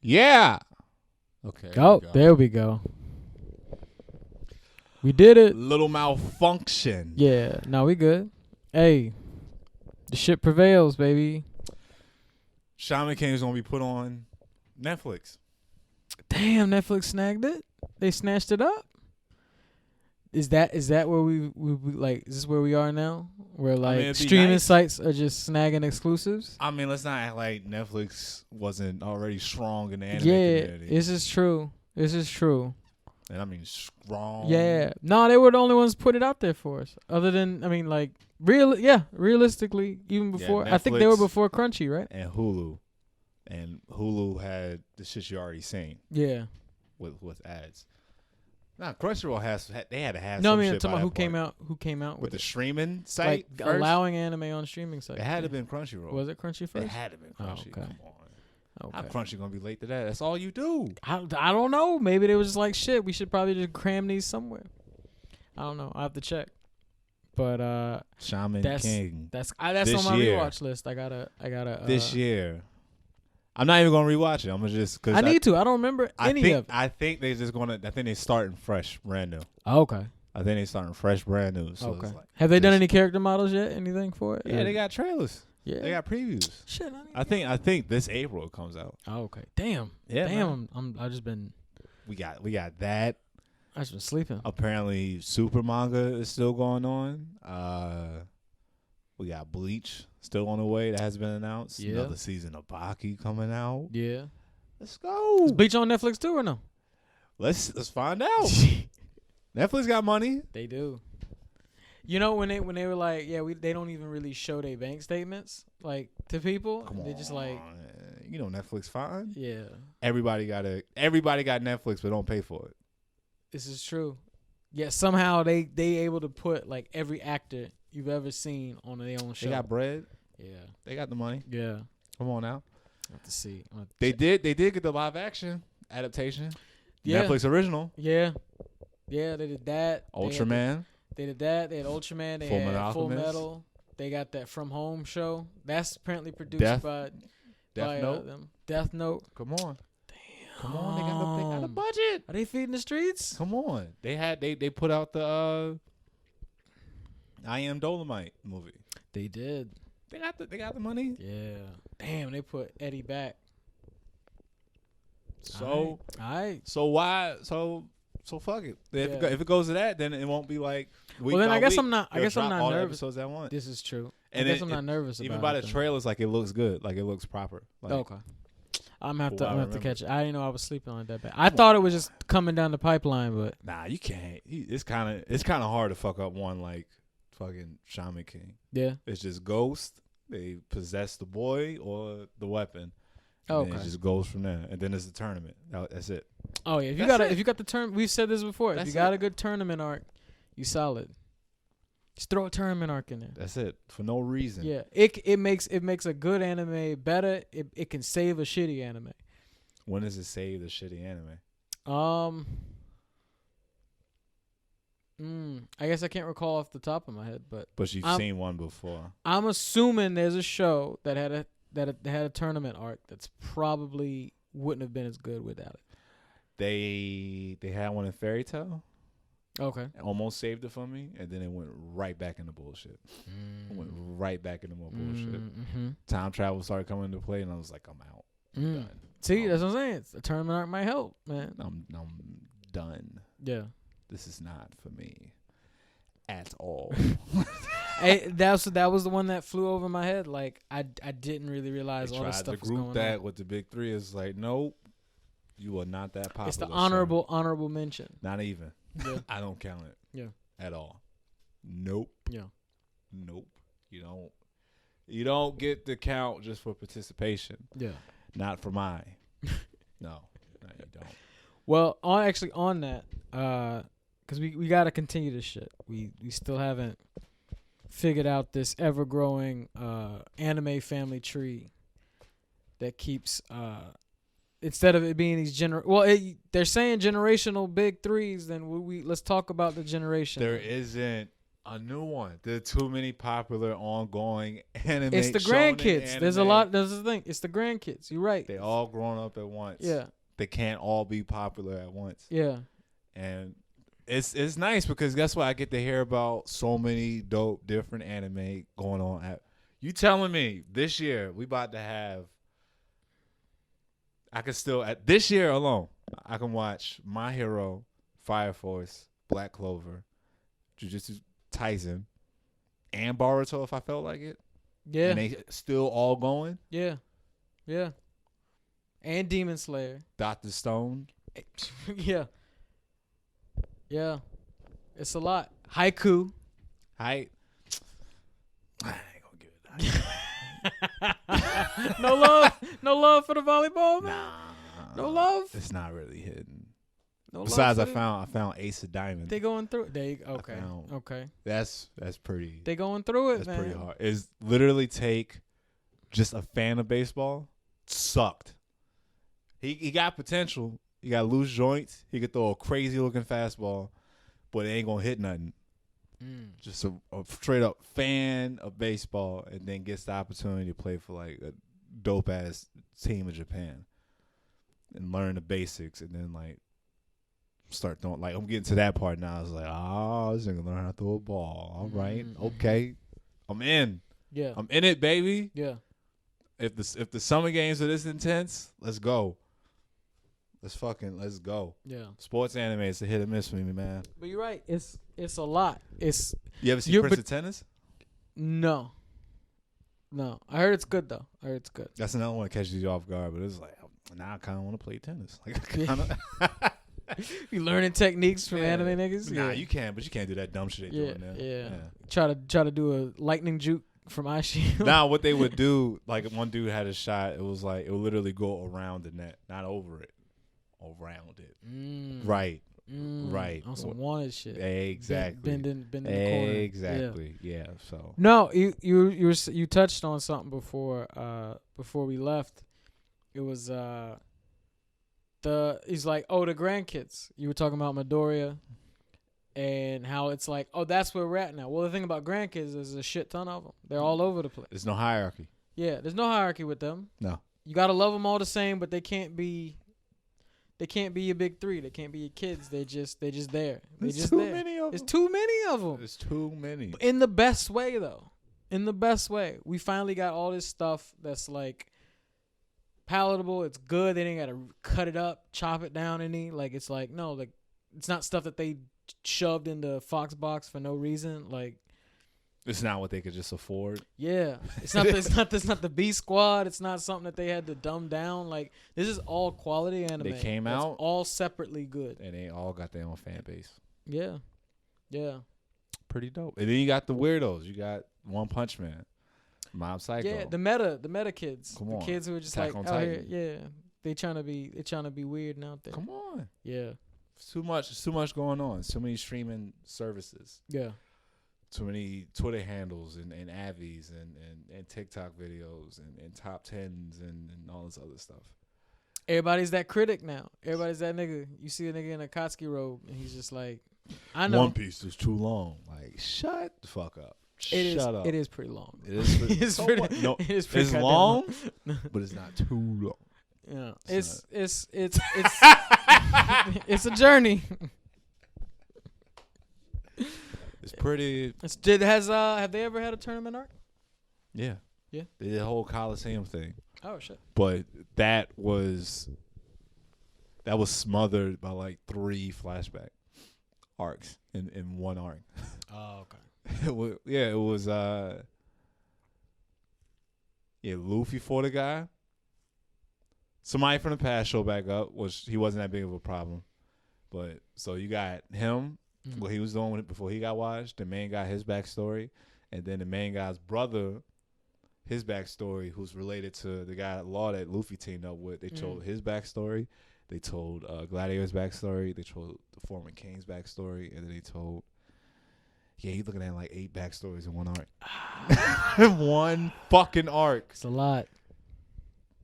Yeah. Okay. Oh, there we go. We did it. Little malfunction. Yeah. No, we good. Hey, the shit prevails, baby. Shaman King is gonna be put on Netflix. Damn, Netflix snagged it. They snatched it up. Is that where we like? Is this where we are now? Where like streaming sites are just snagging exclusives? I mean, let's not act like Netflix wasn't already strong in the anime community. Yeah, this is true. And I mean strong. Yeah. No, they were the only ones put it out there for us. Other than, I mean, like, realistically, even before. Yeah, I think they were before Crunchy, right? And Hulu. And Hulu had the shit you already seen. Yeah. With ads. Nah, Crunchyroll they had to have no, some I mean, shit I'm talking about who came out with the it. streaming site like first? allowing anime on streaming sites. It had to have been Crunchyroll. Was it Crunchy first? It had to have been Crunchy. Oh, okay. Come on. Okay. How Crunchy gonna be late to that? That's all you do. I don't know. Maybe they was just like, shit, we should probably just cram these somewhere. I don't know. I have to check. But Shaman King. That's on my rewatch list. I gotta. This year. I'm not even gonna rewatch it. I'm gonna just because I need to. I don't remember any of it. I think they just gonna. I think they starting fresh, brand new. Oh, okay. I think they starting fresh, brand new. So okay. It's like, have they done any character models yet? Anything for it? Yeah, they got trailers. Yeah, they got previews. Shit, I think this April it comes out. Oh, okay. Damn. Yeah. Damn. I just been. We got that. I just been sleeping. Apparently, Super manga is still going on. We got Bleach still on the way. That has been announced. Yeah. Another season of Baki coming out. Yeah. Let's go. Is Bleach on Netflix too or no? Let's find out. Netflix got money. They do. You know when they were like, yeah, they don't even really show their bank statements like to people. They're just like, you know, Netflix fine. Yeah. Everybody got Netflix, but don't pay for it. This is true. Yeah, somehow they able to put like every actor you've ever seen on their own show. They got bread. Yeah. They got the money. Yeah. Come on now. I have to see. They did get the live action adaptation. Yeah. Netflix original. Yeah. Yeah, they did that. Ultraman. They did that. They had Ultraman. They had Full Metal. They got that From Home show. That's apparently produced by Death Note. Them. Death Note. Come on. Damn. Come on. They got the budget. Are they feeding the streets? Come on. They put out the I Am Dolomite movie. They did. They got the money. Yeah. Damn, they put Eddie back. So all right. So why so fuck it. If it goes to that, then it won't be like week well then I guess week. I'm not nervous. Episodes at once. This is true. And I guess I'm not nervous even about by the trailers, like it looks good, like it looks proper. Like, okay. I'm gonna have to catch it. I didn't know I was sleeping on it that bad. I thought it was just coming down the pipeline, but nah, you can't. It's kind of hard to fuck up one like fucking Shaman King. Yeah, it's just Ghost. They possess the boy or the weapon. Oh, okay. It just goes from there, and then it's the tournament. That's it. Oh yeah, if you got the turn, we've said this before. If you got a good tournament arc, you solid. Just throw a tournament arc in there. That's it for no reason. Yeah, it makes a good anime better. It can save a shitty anime. When does it save the shitty anime? I guess I can't recall off the top of my head, but you've seen one before. I'm assuming there's a show that had a tournament arc that's probably wouldn't have been as good without it. They had one in Fairy Tail. Okay. Almost saved it for me, and then it went right back into bullshit. It went right back into more bullshit. Mm-hmm. Time travel started coming into play, and I was like, I'm out. I'm done. See, that's what I'm saying. The tournament arc might help, man. I'm done. Yeah. This is not for me at all. That was the one that flew over my head. Like I didn't really realize all the stuff was going on. The group that with the big three is like, nope, you are not that popular. It's the honorable mention. Not even. Yeah. I don't count it. Yeah. At all. Nope. Yeah. Nope. You don't get the count just for participation. Yeah. Not for mine. No, you don't. Well, on that, because we got to continue this shit. We still haven't figured out this ever-growing anime family tree that keeps instead of it being these they're saying generational big threes. Then let's talk about the generation. There isn't A new one. There are too many popular ongoing anime. It's the shonen grandkids. anime. There's a lot. There's the thing. It's the grandkids. You're right. They all grown up at once. Yeah. They can't all be popular at once. Yeah. And it's nice because guess what? I get to hear about so many dope different anime going on. You telling me this year we about to have? I can still at this year alone. I can watch My Hero, Fire Force, Black Clover, Jujutsu Kaisen, and Boruto if I felt like it. Yeah. And they still all going. Yeah. Yeah. And Demon Slayer. Dr. Stone. Yeah. Yeah. It's a lot. Haiku. I ain't gonna give it No love. No love for the volleyball, man. Nah. No love. It's not really hidden. No Besides, love I found Ace of Diamonds. They going through. Okay. Okay. That's pretty. They going through it, That's man. pretty hard. Is literally take just a fan of baseball. Sucked. He got potential. He got loose joints. He could throw a crazy looking fastball, but it ain't gonna hit nothing. Just a straight up fan of baseball, and then gets the opportunity to play for like a dope ass team in Japan, and learn the basics, and then like start throwing. Like I'm getting to that part now. I was like, this nigga learn how to throw a ball. All right, okay, I'm in. Yeah, I'm in it, baby. Yeah. If the summer games are this intense, let's go. Let's go. Yeah. Sports anime is a hit or miss for me, man. But you're right. It's a lot. You ever see Prince of Tennis? No. I heard it's good though. That's another one that catches you off guard, but it's like now I kind of want to play tennis. Like I kind of. You learning techniques from anime niggas? Nah, you can, but you can't do that dumb shit they doing now. Yeah. Try to do a lightning juke from Aishi. Now what they would do, like one dude had a shot. It was like it would literally go around the net, not over it. Around it. Right. Right. On some wanted shit. Exactly. Bending the corner. Exactly. Yeah. So. No, you touched on something before we left. It was he's like, the grandkids. You were talking about Midoriya and how it's like, that's where we're at now. Well, the thing about grandkids is there's a shit ton of them. They're all over the place. There's no hierarchy. Yeah, there's no hierarchy with them. No. You gotta love them all the same, but they can't be your big three. They can't be your kids. They're just there. There's too many of them. There's too many of them. There's too many. In the best way, though. In the best way. We finally got all this stuff that's like palatable. It's good. They didn't gotta cut it up, chop it down any. Like it's like no, like it's not stuff that they shoved into Fox box for no reason. Like it's not what they could just afford. Yeah, it's not the B Squad. It's not something that they had to dumb down. Like this is all quality anime. They came out all separately good, and they all got their own fan base. Yeah. Pretty dope. And then you got the weirdos. You got One Punch Man, Mob Psycho. Yeah, the meta kids. Come the on. kids who are just Attack like on out here. Titan. Yeah, they trying to be weird and out there. Come on. Yeah. It's too much going on. So many streaming services. Yeah. Too many Twitter handles and Avies and TikTok videos and top tens and all this other stuff. Everybody's that critic now. Everybody's that nigga. You see a nigga in a Kotsky robe and he's just like, I know. One Piece is too long. Like, shut the fuck up. Shut up. It is pretty long. It is pretty, it is pretty, no, it is pretty it's long, but it's not too long. Yeah. It's it's a journey. It's pretty. Have they ever had a tournament arc? Yeah. Yeah. They did a whole Coliseum thing. Oh shit. But that was smothered by like 3 flashback arcs in one arc. Oh, okay. It was Luffy fought a guy. Somebody from the past showed back up, which he wasn't that big of a problem. But so you got him, what he was doing with it before he got watched. The main guy, his backstory, and then the main guy's brother, his backstory, who's related to the guy Law that Luffy teamed up with. They told his backstory. They told Gladiator's backstory. They told the former King's backstory, and then they told. Yeah, he's looking at like 8 backstories in one arc. One fucking arc. It's a lot.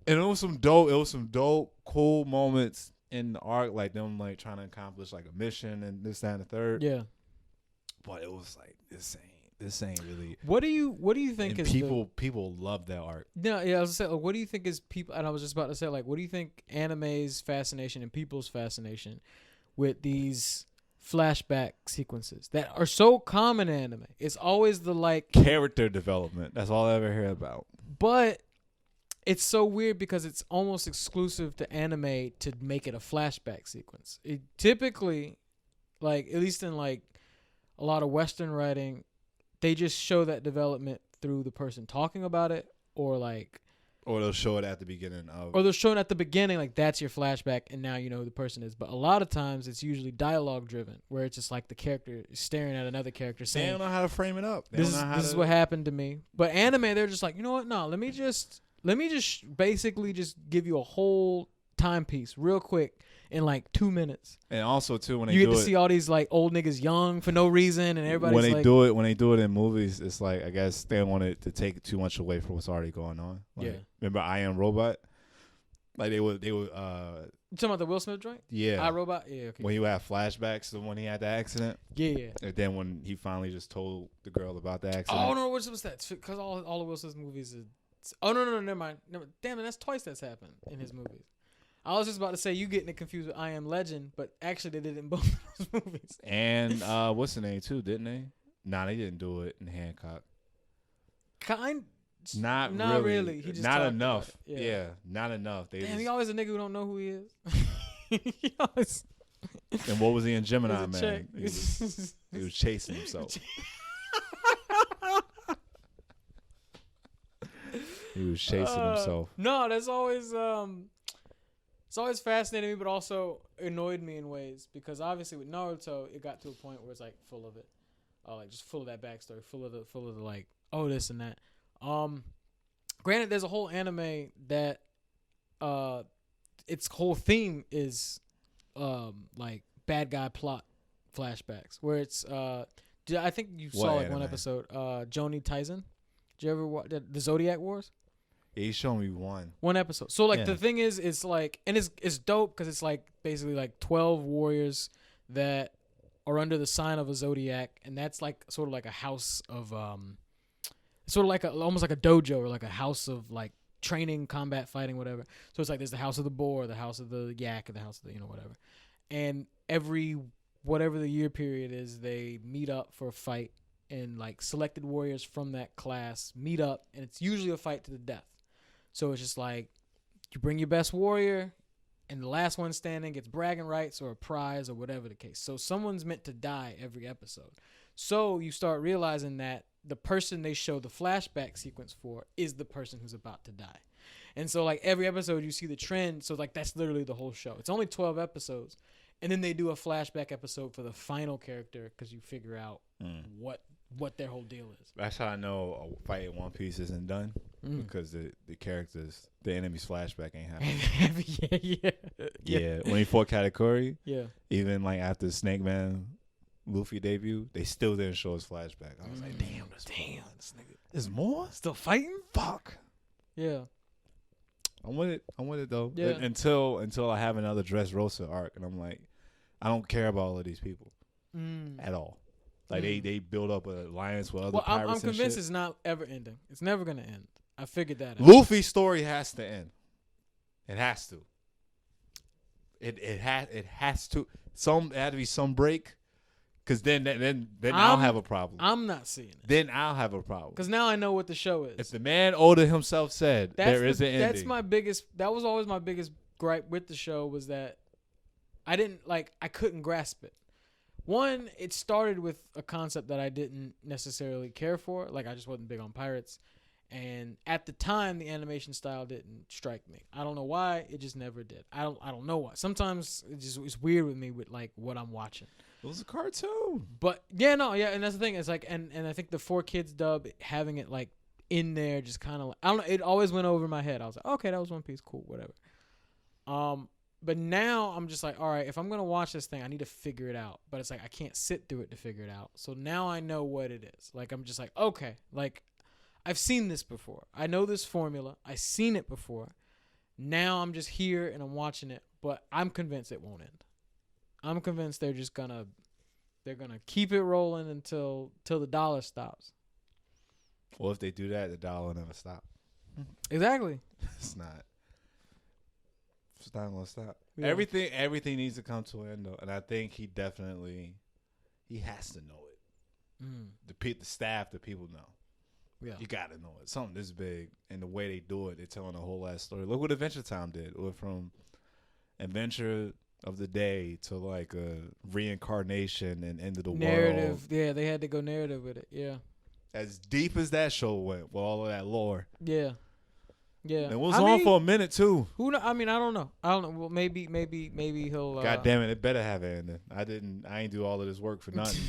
And it was some dope, cool moments in the arc, like them like trying to accomplish like a mission and this, that, and the third. Yeah. but it was like this ain't really. What do you think And is people love that art. No, yeah, I was gonna say, like, what do you think is people? And I was just about to say, like, what do you think anime's fascination and people's fascination with these flashback sequences that are so common in anime? It's always the like Character development. That's all I ever hear about. but it's so weird because it's almost exclusive to anime to make it a flashback sequence. It typically, like at least in like a lot of Western writing, they just show that development through the person talking about it, or they'll show it at the beginning of. or they're showing at the beginning, like that's your flashback, and now you know who the person is. But a lot of times, it's usually dialogue driven, where it's just like the character is staring at another character They saying, don't know how to frame it up. "This is what happened to me." But anime, they're just like, you know what? No, let me just basically just give you a whole timepiece real quick in like 2 minutes. And also too, when they You do get to it, see all these like old niggas young for no reason, and everybody's when they like, do it in movies, it's like I guess they don't want it to take too much away from what's already going on. Like, Yeah. Remember I Am Robot? Like they would you talking about the Will Smith joint? yeah. iRobot? Yeah, okay. When you have flashbacks to when he had the accident, Yeah. and then when he finally just told the girl about the accident. Oh no, what was that? Because all of Will Smith's movies are. Oh no, never mind. Damn it, that's twice that's happened in his movies. I was just about to say you getting it confused with I Am Legend, but actually they did it in both of those movies. And what's the name too? Didn't they? Nah, they didn't do it in Hancock. Not really. He just not talked enough. about it. Yeah, not enough. They Damn, just, he always a nigga who don't know who he is. He always. and what was he in Gemini He's a Man? chick. He was chasing himself. He was chasing himself. No, that's always it's always fascinated me, but also annoyed me in ways because obviously with Naruto, it got to a point where it's like full of it, like just full of that backstory, full of the like this and that. Granted, there's a whole anime that its whole theme is like bad guy plot flashbacks, where it's I think you saw like one episode, Joni Tyson. Did you ever watch the Zodiac Wars? Yeah, he's showing me one episode. So like the thing is, it's like, and it's dope because it's like basically like 12 warriors that are under the sign of a zodiac, and that's like sort of like a house of sort of like almost like a dojo or like a house of like training, combat, fighting, whatever. So it's like there's the house of the boar, the house of the yak, and the house of the whatever. And every whatever the year period is, they meet up for a fight, and like selected warriors from that class meet up, and it's usually a fight to the death. So it's just like you bring your best warrior, and the last one standing gets bragging rights or a prize or whatever the case. So someone's meant to die every episode. So you start realizing that the person they show the flashback sequence for is the person who's about to die. And so like every episode you see the trend. So like that's literally the whole show. It's only 12 episodes. And then they do a flashback episode for the final character because you figure out what their whole deal is. That's how I know a fight in One Piece isn't done because the characters, the enemy's flashback ain't happening. Yeah. When he fought Katakuri, even like after Snake Man, Luffy debut, they still didn't show his flashback. I was like, damn, this nigga, there's more. Still fighting? Fuck. Yeah. I'm with it though. Yeah. Until I have another Dressrosa arc, and I'm like, I don't care about all of these people at all. Like they build up an alliance with other pirates. I'm convinced it's not ever ending. It's never gonna end. I figured that out. Luffy's story has to end. It has to. It has to. It had to be some break. Because then I'll have a problem. I'm not seeing it. Then I'll have a problem. Because now I know what the show is. If the man Oda himself said there is an ending. That's my biggest. That was always my biggest gripe with the show was that I couldn't grasp it. One, it started with a concept that I didn't necessarily care for. Like I just wasn't big on pirates, and at the time the animation style didn't strike me. I don't know why. It just never did. I don't know why. Sometimes it's weird with me with like what I'm watching. It was a cartoon. But and that's the thing. It's like, and I think the 4Kids dub having it like in there just kind of, I don't know. It always went over my head. I was like, okay, that was One Piece, cool, whatever. But now I'm just like, all right, if I'm gonna watch this thing, I need to figure it out. But it's like I can't sit through it to figure it out. So now I know what it is. Like I'm just like, okay, like I've seen this before. I know this formula. I've seen it before. Now I'm just here and I'm watching it. But I'm convinced it won't end. I'm convinced they're just gonna They're gonna keep it rolling until the dollar stops. Well, if they do that, the dollar will never stop. Exactly. It's not. It's not gonna stop. Yeah. Everything needs to come to an end though, and I think he has to know it. The staff, the people know. Yeah, you gotta know it. Something this big, and the way they do it, they're telling a whole ass story. Look what Adventure Time did. It went from Adventure of the Day to like a reincarnation and end of the narrative. world. Yeah, they had to go narrative with it. Yeah, as deep as that show went with all of that lore. Yeah. Yeah. It was on for a minute too. Who know? I mean, I don't know. Well, maybe he'll. God damn it! It better have an ending. I ain't do all of this work for nothing.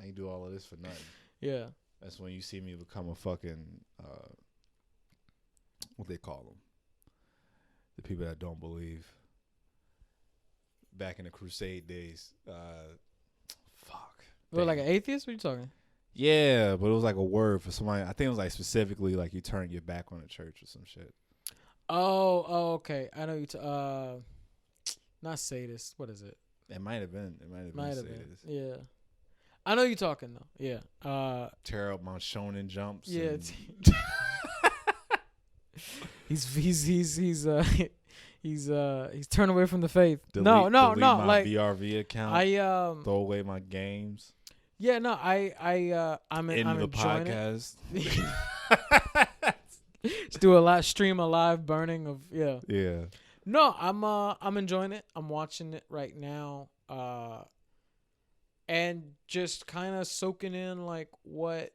I ain't do all of this for nothing. Yeah. That's when you see me become a fucking what they call them, the people that don't believe. Back in the Crusade days, fuck. Well, like an atheist? What are you talking? Yeah, but it was like a word for somebody. I think it was like specifically like you turn your back on the church or some shit. Oh, okay. I know you. Not sadist. What is it? It might have been. It might have been sadist. Yeah. I know you talking though. Yeah. Tear up my shonen jumps. Yeah. He's turned away from the faith. Delete no. My like VRV account. Throw away my games. Yeah, no. I'm the enjoying podcast. Just stream a live burning of Yeah. No, I'm enjoying it. I'm watching it right now. And just kind of soaking in like what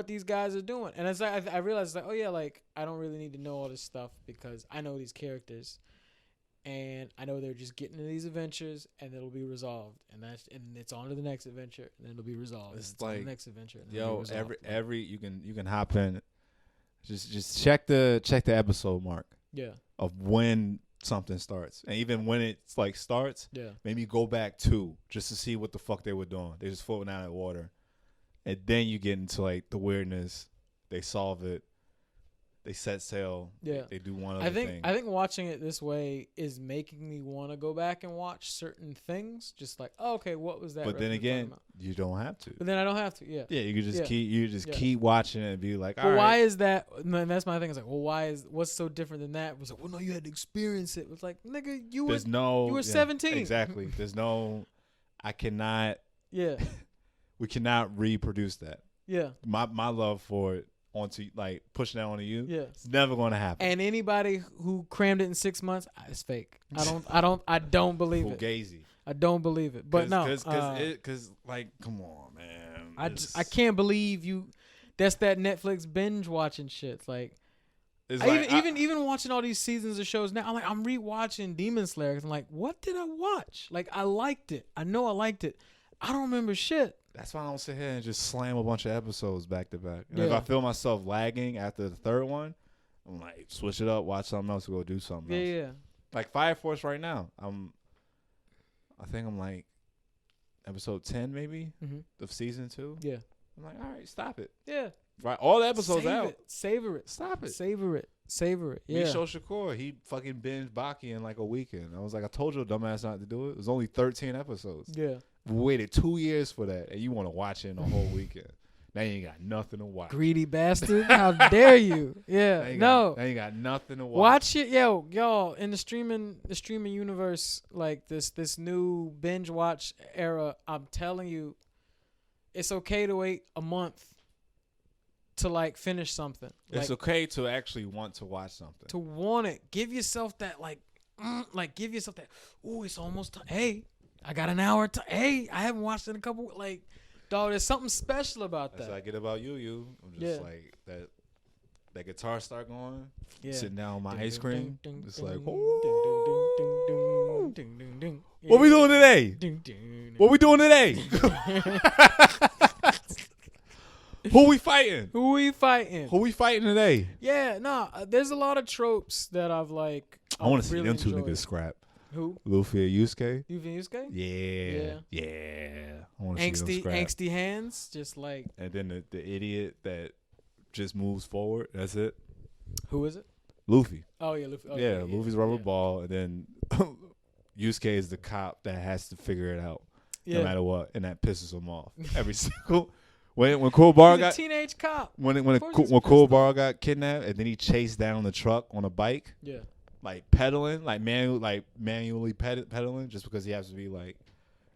these guys are doing. And as I realized, like, oh yeah, like I don't really need to know all this stuff because I know these characters, and I know they're just getting into these adventures, and it'll be resolved, and it's on to the next adventure, and then it'll be resolved. It's like on the next adventure. And every you can hop in, just check the episode mark. Yeah. Of when something starts, and even when it's like starts, maybe go back just to see what the fuck they were doing. They just floating out in water. And then you get into like the weirdness. They solve it. They set sail. Yeah. They do one other thing. I think watching it this way is making me want to go back and watch certain things. Just like, oh, okay, what was that? But then again, you don't have to. But then I don't have to. Yeah. Yeah, you can just keep watching it and be like, all right. Why is that? And that's my thing. It's like, well, what's so different than that? It was like, well, no, you had to experience it. It was like, nigga, you were 17. Exactly. I cannot. Yeah. We cannot reproduce that. Yeah. My love for it onto like pushing that onto you. Yeah. It's never going to happen. And anybody who crammed it in 6 months, it's fake. I don't believe it. Fugazi. I don't believe it. But because like, come on, man. I can't believe you. That's that Netflix binge watching shit. It's like, even watching all these seasons of shows now, I'm rewatching Demon Slayer because I'm like, what did I watch? Like, I liked it. I know I liked it. I don't remember shit. That's why I don't sit here and just slam a bunch of episodes back to back. And if I feel myself lagging after the third one, I'm like, switch it up, watch something else, go do something else. Yeah. Like Fire Force right now. I think I'm like episode 10 maybe of season 2. Yeah. I'm like, all right, stop it. Yeah. Right, all the episodes out. Savor it. Stop it. Savor it. Yeah. Misho Shakur, he fucking binged Baki in like a weekend. I was like, I told you, dumbass, not to do it. It was only 13 episodes. Yeah. We waited 2 years for that, and you want to watch it in a whole weekend. Now you ain't got nothing to watch. Greedy bastard! How dare you? Yeah, now you got nothing to watch. Watch it, y'all. In the streaming universe, like this new binge watch era. I'm telling you, it's okay to wait a month to like finish something. It's okay to actually want to watch something. To want it, give yourself that give yourself that. Ooh, it's almost time. Hey. I got an hour. Hey, I haven't watched it in a couple. Like, dog, there's something special about that. That's what I get about you. I'm just like that guitar start going. Yeah. Sitting down on my ice cream. It's like, what we doing today? What we doing today? Who we fighting? Who we fighting today? Yeah, there's a lot of tropes that I've like. I want to see them two enjoyed. niggas scrap. Who? Luffy and Yusuke. Luffy and Yusuke? Yeah. I want to see them scrap. Angsty hands, just like. And then the idiot that just moves forward. That's it. Who is it? Luffy. Oh yeah, Luffy. Oh, Luffy's rubber ball, and then Yusuke is the cop that has to figure it out. no matter what, and that pisses him off every single. When Cool Bar got teenage cop. When Cool Bar got kidnapped, and then he chased down the truck on a bike. Yeah. Like pedaling, manually pedaling, just because he has to be like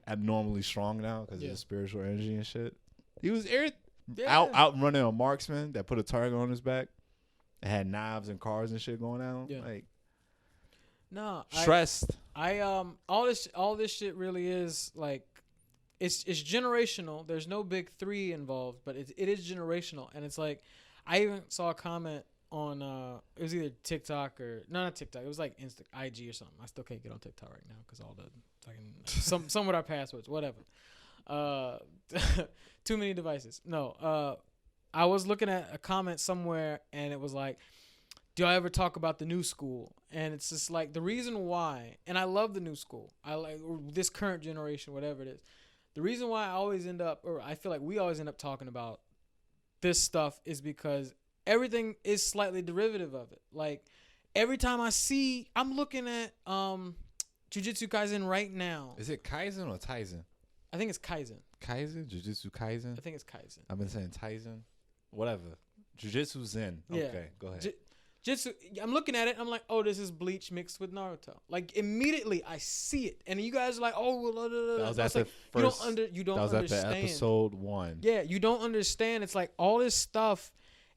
abnormally strong now because of his spiritual energy and shit. He was out running a marksman that put a target on his back, that had knives and cars and shit going down. Yeah. Like, no, stressed. All this shit really is like, it's generational. There's no big three involved, but it is generational, and it's like, I even saw a comment on it was either TikTok or not TikTok. It was like IG or something. I still can't get on TikTok right now because all the fucking some with our passwords, whatever. Too many devices. No, I was looking at a comment somewhere and it was like, do I ever talk about the new school? And it's just like the reason why, and I love the new school. I like this current generation, whatever it is. The reason why I feel like we always end up talking about this stuff is because everything is slightly derivative of it. Like every time I'm looking at Jujutsu Kaisen right now. Is it Kaisen or Tizen? I think it's Kaisen. Kaisen? Jujutsu Kaisen? I think it's Kaisen. I've been saying Tizen. Whatever. Jujutsu Zen. Yeah. Okay, go ahead. Jujutsu, I'm looking at it. I'm like, oh, this is Bleach mixed with Naruto. Like immediately, I see it, and you guys are like, oh, well, that was at the first. You don't understand. That was at the episode 1. Yeah, you don't understand. It's like all this stuff.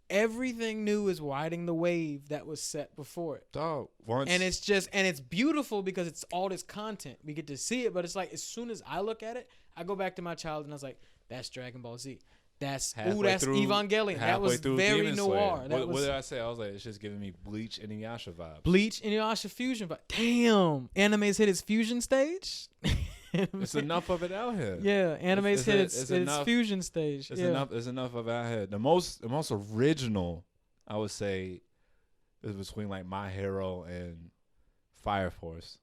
Everything new is riding the wave that was set before it. Dog, and it's beautiful because it's all this content. We get to see it, but it's like as soon as I look at it, I go back to my childhood and I was like, that's Dragon Ball Z. That's Evangelion. That was very noir. What did I say? I was like, it's just giving me Bleach and Inuyasha vibes. Bleach and Inuyasha fusion vibe. Damn, anime's hit its fusion stage. It's enough of it out here. Yeah, anime's hit its fusion stage. There's enough of it out here. The most original, I would say, is between like My Hero and Fire Force.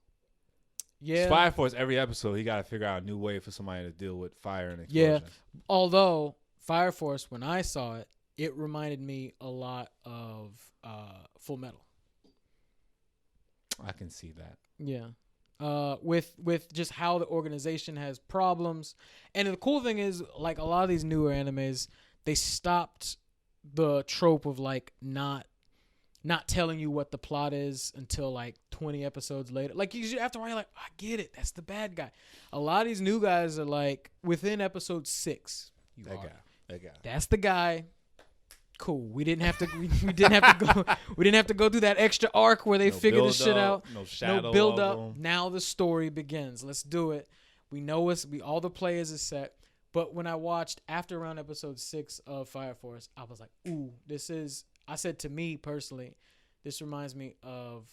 Yeah, Fire Force. Every episode, he got to figure out a new way for somebody to deal with fire and explosions. Yeah, although Fire Force, when I saw it, it reminded me a lot of Full Metal. I can see that. Yeah. With just how the organization has problems. And the cool thing is, like, a lot of these newer animes, they stopped the trope of, like, not telling you what the plot is until, like, 20 episodes later. Like, after a while, you're like, I get it. That's the bad guy. A lot of these new guys are, like, within episode 6. That guy. That's the guy. Cool. We didn't have to. We didn't have to go. We didn't have to go through that extra arc where they figure this shit out. No build up. Now the story begins. Let's do it. We know all the players are set. But when I watched after around episode 6 of Fire Force, I was like, ooh, this is. I said to me personally, this reminds me of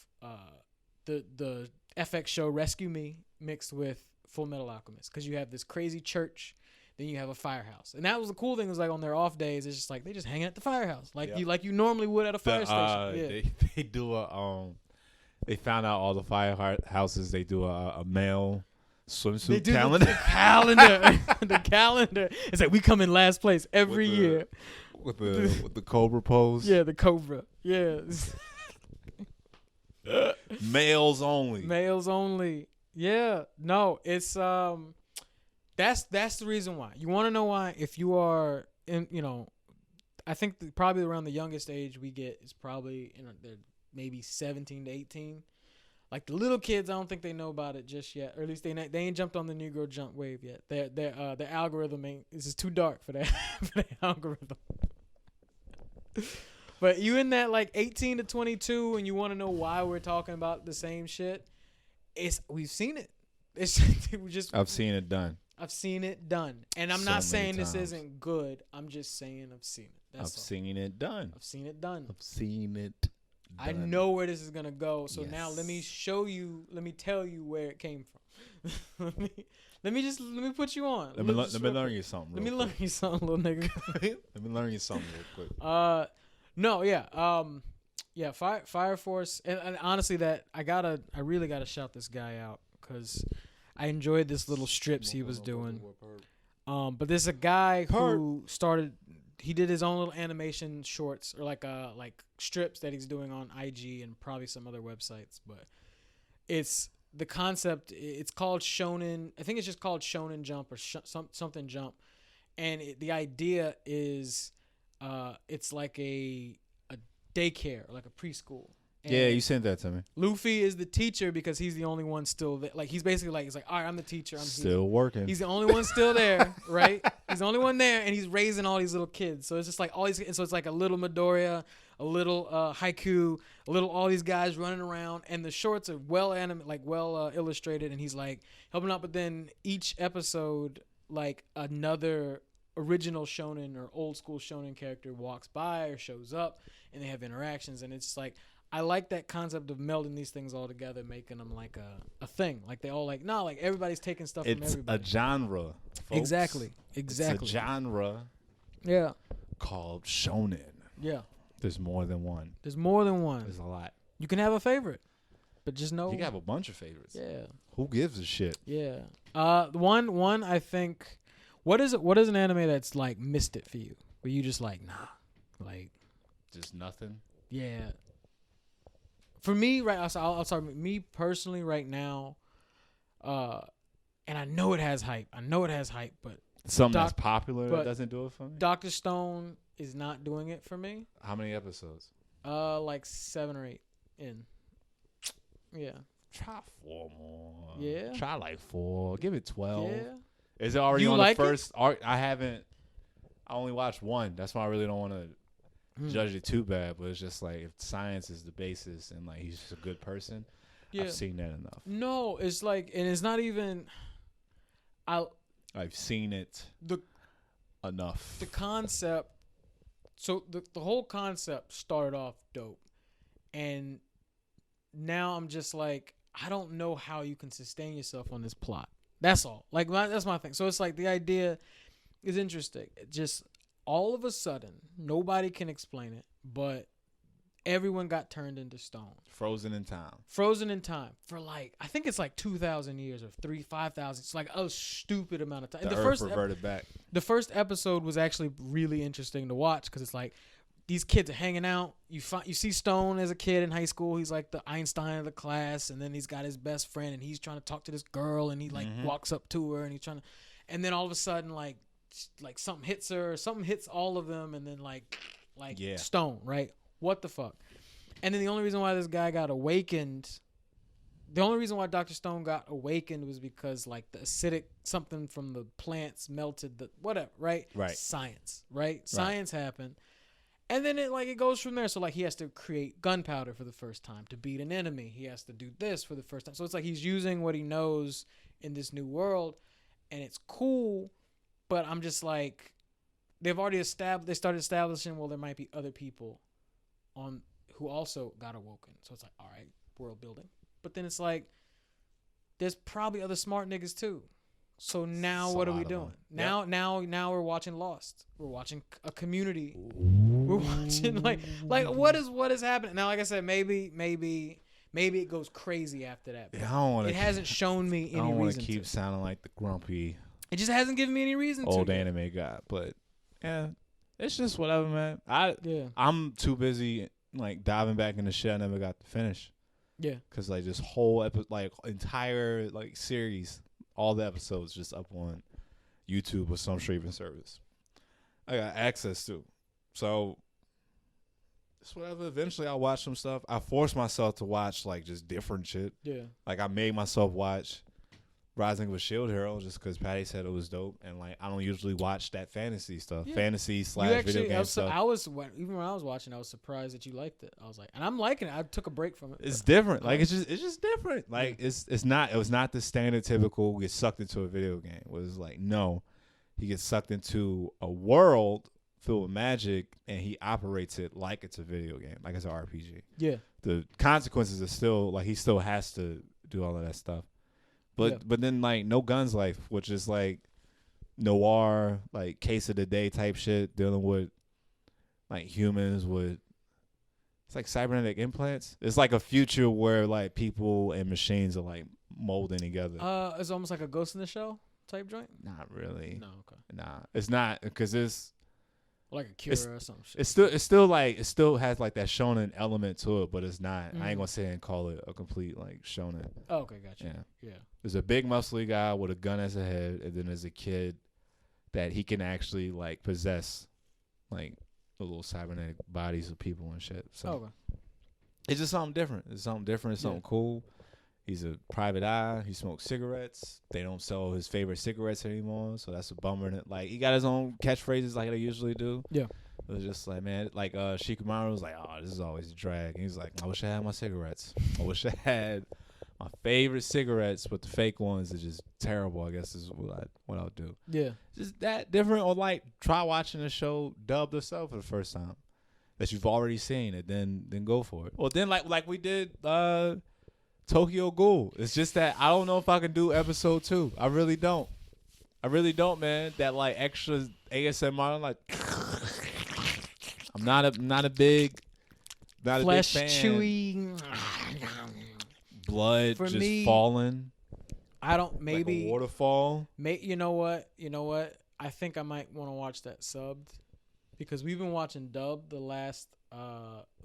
the FX show Rescue Me mixed with Full Metal Alchemist, because you have this crazy church. Then you have a firehouse, and that was the cool thing. Was like on their off days, it's just like they just hang at the firehouse, like you normally would at a fire station. Yeah. They do they found out all the firehouses. They do a male swimsuit calendar. The calendar. It's like we come in last place every year with the cobra pose. Yeah, the cobra. Yeah. Males only. Males only. Yeah. No, it's That's the reason why. You want to know why? If you are I think probably around the youngest age we get is probably they're maybe 17 to 18. Like the little kids, I don't think they know about it just yet, or at least they ain't jumped on the Negro Jump wave yet. Their algorithm this is too dark for that for the algorithm. But you in that like 18 to 22, and you want to know why we're talking about the same shit? We've seen it. I've seen it done. I've seen it done. And I'm not saying this isn't good. I'm just saying I've seen it. I've seen it done. I've seen it done. I've seen it done. I know where this is going to go. So now let me tell you where it came from. let me put you on. Let me learn you something. Let me learn you something, little nigga. Let me learn you something real quick. No, yeah. Fire Force, and honestly, that I really gotta shout this guy out because I enjoyed this little strips he was doing. But there's a guy who started. He did his own little animation shorts or like strips that he's doing on IG and probably some other websites. But it's the concept, it's called Shonen. I think it's just called Shonen Jump or something Jump, and the idea is, it's like a daycare, like a preschool. And yeah, you sent that to me. Luffy is the teacher because he's the only one still there. Like, he's basically like, he's like, all right, I'm the teacher. I'm still working. He's the only one still there, right? He's the only one there, and he's raising all these little kids. So it's just like all these. So it's like a little Midoriya, a little Haiku, a little all these guys running around, and the shorts are well illustrated, and he's like helping out. But then each episode, like another original shonen or old school shonen character walks by or shows up, and they have interactions, and it's just like. I like that concept of melding these things all together, making them like a thing. Like they all like everybody's taking stuff from everybody. It's a genre, folks. Exactly. It's a genre. Yeah. Called shonen. Yeah. There's more than one. There's more than one. There's a lot. You can have a favorite, but just know you can have a bunch of favorites. Yeah. Who gives a shit? Yeah. One I think. What is an anime that's like missed it for you? Where you just like like just nothing. Yeah. For me, right, I'll start with me personally right now, and I know it has hype. But something that's popular that doesn't do it for me? Dr. Stone is not doing it for me. How many episodes? Like 7 or 8 in. Yeah. Try 4 more. Yeah. Try like 4. Give it 12. Yeah. Is it already you on like the first arc? I only watched 1. That's why I really don't want to judge it too bad, but it's just like if science is the basis and like he's just a good person, I've seen that enough. No, it's like, and it's not even. I've seen it enough. The concept, so the whole concept started off dope, and now I'm just like, I don't know how you can sustain yourself on this plot. That's all. Like that's my thing. So it's like the idea is interesting. It just. All of a sudden, nobody can explain it, but everyone got turned into stone. Frozen in time for like, I think it's like 2,000 years or 5,000. It's like a stupid amount of time. The Earth reverted back. The first episode was actually really interesting to watch because it's like these kids are hanging out. You see Stone as a kid in high school. He's like the Einstein of the class, and then he's got his best friend, and he's trying to talk to this girl, and he like walks up to her, and he's trying to, and then all of a sudden like something hits her, or something hits all of them, and then like Stone, right? What the fuck? And then the only reason why this guy got awakened, the only reason why Dr. Stone got awakened was because like the acidic something from the plants melted the whatever, right? Right. Science, right? Science happened. And then it goes from there. So like he has to create gunpowder for the first time to beat an enemy. He has to do this for the first time. So it's like he's using what he knows in this new world, and it's cool. But I'm just like, they started establishing, well, there might be other people who also got awoken. So it's like, all right, world building. But then it's like, there's probably other smart niggas too. So now what are we doing? Now we're watching Lost. We're watching a Community. We're watching like what is happening? Now, like I said, maybe it goes crazy after that. Yeah, I don't want to. It hasn't shown me any reason. I don't want to keep sounding like the grumpy. It just hasn't given me any reason to. Old anime guy, but yeah, it's just whatever, man. I'm too busy like diving back into shit I never got to finish. Yeah, because like this whole entire like series, all the episodes just up on YouTube or some streaming service I got access to. So it's whatever. Eventually, I'll watch some stuff. I forced myself to watch like just different shit. Yeah, like I made myself watch Rising of a Shield Hero just because Patty said it was dope, and like I don't usually watch that fantasy stuff, fantasy / video game stuff. Even when I was watching, I was surprised that you liked it. I was like, and I'm liking it. I took a break from it. It's different. Like it's just different. Like it was not the standard typical get sucked into a video game. It was like no, he gets sucked into a world filled with magic, and he operates it like it's a video game, like it's an RPG. Yeah, the consequences are still like he still has to do all of that stuff. But then like No Guns Life, which is like noir, like case of the day type shit, dealing with like humans with it's like cybernetic implants. It's like a future where like people and machines are like molding together. It's almost like a Ghost in the Shell type joint. Not really. No, okay. Nah, it's not because it's Like a Kira or something. It still has like that shonen element to it, but it's not. I ain't gonna say and call it a complete like shonen. Oh, okay, gotcha. Yeah. There's a big muscly guy with a gun as a head, and then there's a kid that he can actually like possess, like the little cybernetic bodies of people and shit. So Okay. it's just something different. It's something cool. He's a private eye. He smokes cigarettes. They don't sell his favorite cigarettes anymore, so that's a bummer. And like he got his own catchphrases like they usually do. Yeah. It was just like, man, like Shikamaru was like, oh, this is always a drag. And he's like, I wish I had my cigarettes. I wish I had my favorite cigarettes, but the fake ones are just terrible. I guess is what I'll do. Yeah. Just that different, or like try watching the show dubbed or sub for the first time that you've already seen it, then go for it. Or then like we did Tokyo Ghoul. It's just that I don't know if I can do episode 2. I really don't, man. That like extra ASMR, I'm like, I'm not a big flesh fan. chewy. Blood For just me, falling. I don't. Maybe like a waterfall. You know what? I think I might want to watch that subbed because we've been watching dubbed the last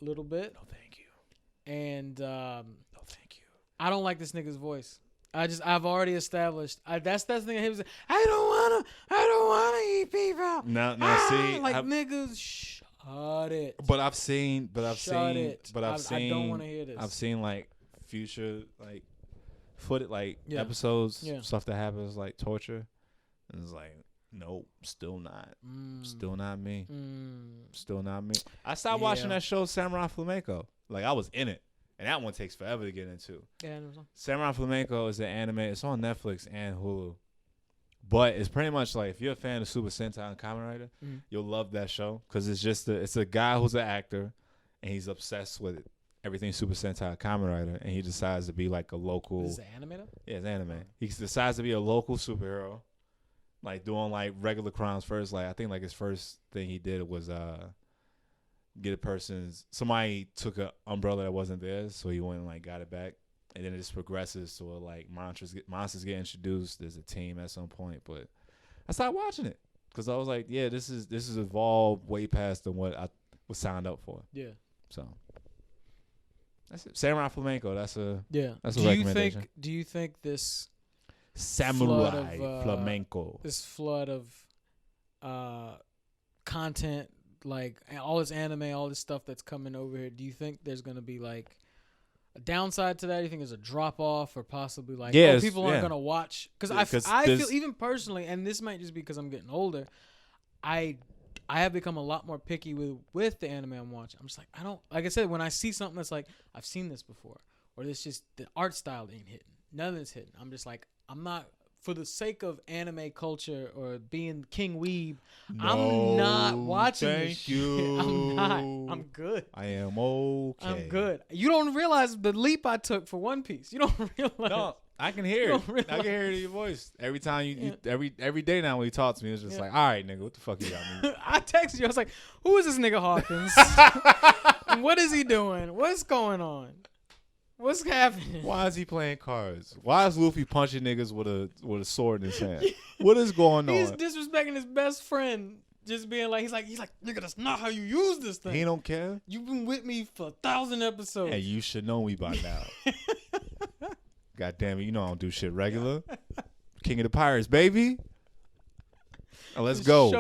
little bit. No, thank you. And no, thank you. I don't like this nigga's voice. I've already established. That's the thing. He was like, I don't wanna eat people. Now see, like niggas, shut it. But I've seen. I don't want to hear this. I've seen like future like footage, like episodes, stuff that happens like torture, and it's like, nope, still not me. Still not me. I stopped watching that show Samurai Flamenco. Like I was in it. And that one takes forever to get into. Yeah, Samurai Flamenco is an anime. It's on Netflix and Hulu. But it's pretty much like if you're a fan of Super Sentai and Kamen Rider, you'll love that show because it's a guy who's an actor and he's obsessed with everything Super Sentai and Kamen Rider, and he decides to be like a local. This is an anime though? Yeah, it's anime. He decides to be a local superhero, like doing like regular crimes first. Like I think like his first thing he did was get somebody took an umbrella that wasn't theirs, so he went and like got it back, and then it just progresses to like monsters get introduced. There's a team at some point, but I started watching it because I was like, yeah, this is evolved way past than what I was signed up for. Yeah. So that's it. Samurai Flamenco. That's a Do recommendation. Do you think this Samurai Flamenco, this flood of content, like all this anime, all this stuff that's coming over here, do you think there's going to be like a downside to that? Do you think there's a drop off or possibly like people aren't going to watch? Because I feel, even personally, and this might just be because I'm getting older, I have become a lot more picky with the anime I'm watching. I'm just like, like I said, when I see something that's like, I've seen this before, or this just, the art style ain't hitting. None of it's hitting. I'm just like, I'm not, for the sake of anime culture or being King Weeb, I'm not watching this shit. I'm not. I'm good. I am okay. I'm good. You don't realize the leap I took for One Piece. You don't realize. No, I can hear it. I can hear it in your voice. Every time every day now when you talk to me, it's just like, all right, nigga, what the fuck you got me? I texted you. I was like, who is this nigga Hawkins? And what is he doing? What's going on? What's happening? Why is he playing cards? Why is Luffy punching niggas with a sword in his hand? What is going on? He's disrespecting his best friend. Just being like, he's like, nigga, that's not how you use this thing. He don't care. You've been with me for 1,000 episodes. And you should know me by now. God damn it, you know I don't do shit regular. King of the Pirates, baby. Now let's go.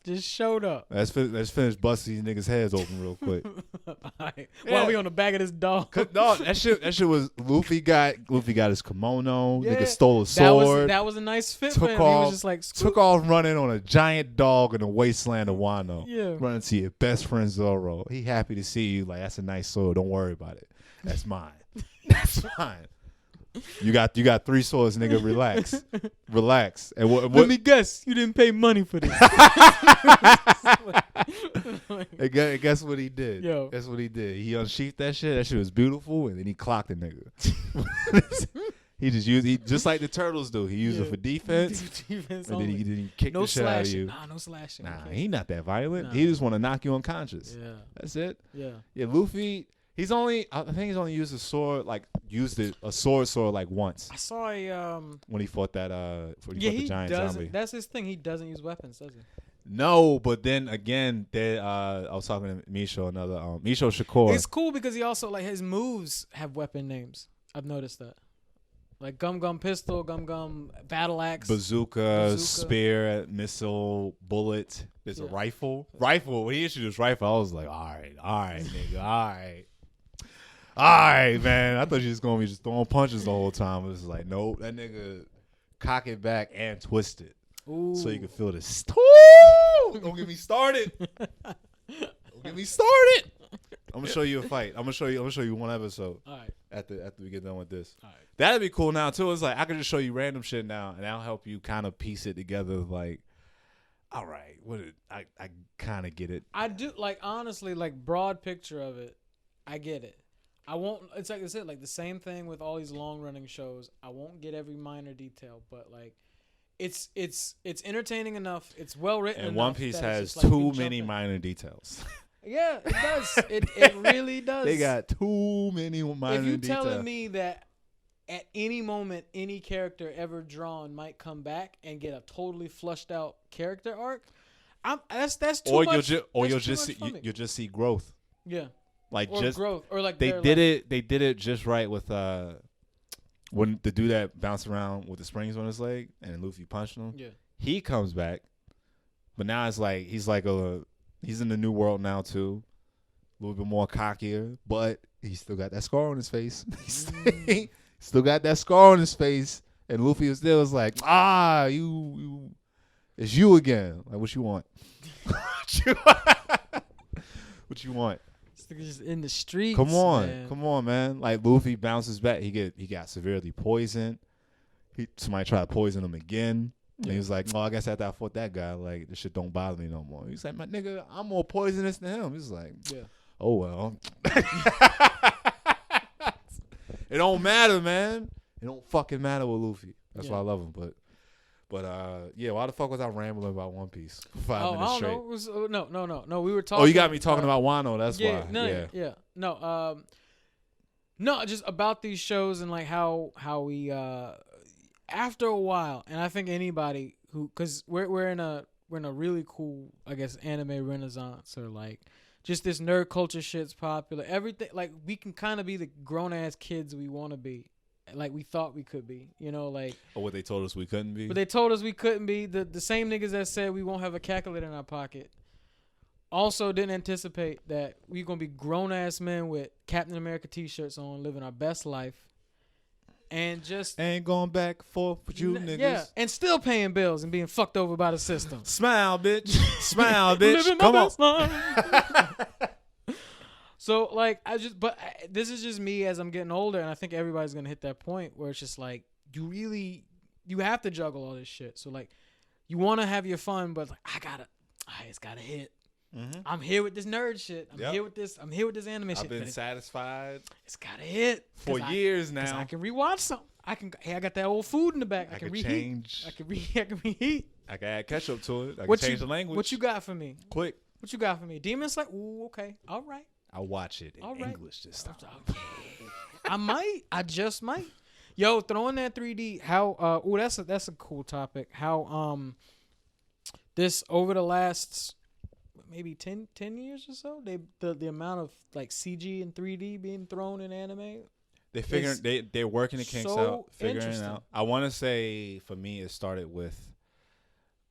Just showed up. Let's finish busting these niggas' heads open real quick. Right. While we on the back of this dog. No, that shit was Luffy got his kimono. Yeah. Nigga stole a sword. That was a nice fit for him. He was just like took off running on a giant dog in the wasteland of Wano. Yeah. Running to your best friend Zoro. He happy to see you. Like, that's a nice sword. Don't worry about it. That's mine. That's mine. You got 3 swords, nigga. Relax. And let me guess, you didn't pay money for this. And guess what he did? Yo. Guess what he did? He unsheathed that shit. That shit was beautiful, and then he clocked the nigga. He just like the turtles do. He used it for defense, and then he kicked the shit out of you. No slashing. Nah, he not that violent. Nah. He just want to knock you unconscious. Yeah, that's it. Yeah. Luffy. I think he's only used a sword a sword like once. I saw when he fought that fought the giant zombie. That's his thing. He doesn't use weapons, does he? No, but then again, I was talking to Misho, Misho Shakur. It's cool because he also like his moves have weapon names. I've noticed that. Like Gum Gum Pistol, Gum Gum Battle Axe, Bazooka, spear, missile, bullet. There's a rifle. Rifle. When he introduced rifle, I was like, all right, nigga, all right, man. I thought you was gonna be just throwing punches the whole time. It was like, nope, that nigga cock it back and twist it. Ooh. So you can feel this. Don't get me started. Don't get me started. I'm gonna show you a fight. I'm gonna show you one episode. All right. After we get done with this. All right. That'd be cool now too. It's like I can just show you random shit now, and that'll help you kind of piece it together. Like, all right, I kind of get it. I do like honestly, like broad picture of it. I get it. I won't. It's like I said, like the same thing with all these long running shows. I won't get every minor detail, but like, it's entertaining enough. It's well written. And enough One Piece that has it's just, like, too you many jump in. minor details. Yeah, it does. It really does. They got too many minor If you details. telling me that at any moment any character ever drawn might come back and get a totally flushed out character arc, that's too much. You'll just see growth. Yeah. Like Or just growth, or like they did it just right with when the dude that bounced around with the springs on his leg and Luffy punched him. Yeah. He comes back, but now it's like he's in the new world now too, a little bit more cockier, but he still got that scar on his face. He still got that scar on his face, and Luffy was like, you, it's you again. Like, what you want? What you want? Just in the streets. Come on, man. Like Luffy bounces back. He got severely poisoned. Somebody tried to poison him again. And he was like, I guess after I fought that guy, like this shit don't bother me no more. He's like, my nigga, I'm more poisonous than him. He's like, oh well. It don't matter, man. It don't fucking matter with Luffy. That's why I love him. But why the fuck was I rambling about One Piece for 5 minutes straight? I don't know. No. We were talking. Oh, you got me talking about Wano. That's why. No, just about these shows and like how we after a while, and I think anybody who, because we're in a really cool, I guess, anime renaissance, or like just this nerd culture shit's popular. Everything, like we can kind of be the grown ass kids we want to be. Like we thought we could be, like. Or what they told us we couldn't be. But they told us we couldn't be. The same niggas that said we won't have a calculator in our pocket also didn't anticipate that we gonna be grown ass men with Captain America t-shirts on, living our best life, and just ain't going back forth with you niggas. Yeah, and still paying bills and being fucked over by the system. Smile, bitch. Smile, bitch. Living Come my on. best life. So, like, this is just me as I'm getting older, and I think everybody's going to hit that point where it's just, like, you have to juggle all this shit. So, like, you want to have your fun, but, like, it's got to hit. Mm-hmm. I'm here with this nerd shit. I'm here with this anime shit. I've been satisfied. It's got to hit. For years now. I can rewatch something. I got that old food in the back. I can reheat. Change. I can reheat. I can add ketchup to it. I can change the language. What you got for me? Quick. What you got for me? Demon Slayer? Ooh, okay. All right. I'll watch it in English this time. Okay. I might. I just might. Yo, throwing that 3D. How? That's a cool topic. How? This over the last maybe 10 years or so, the amount of like CG and 3D being thrown in anime. They're working the kinks out, figuring it out. I want to say for me, it started with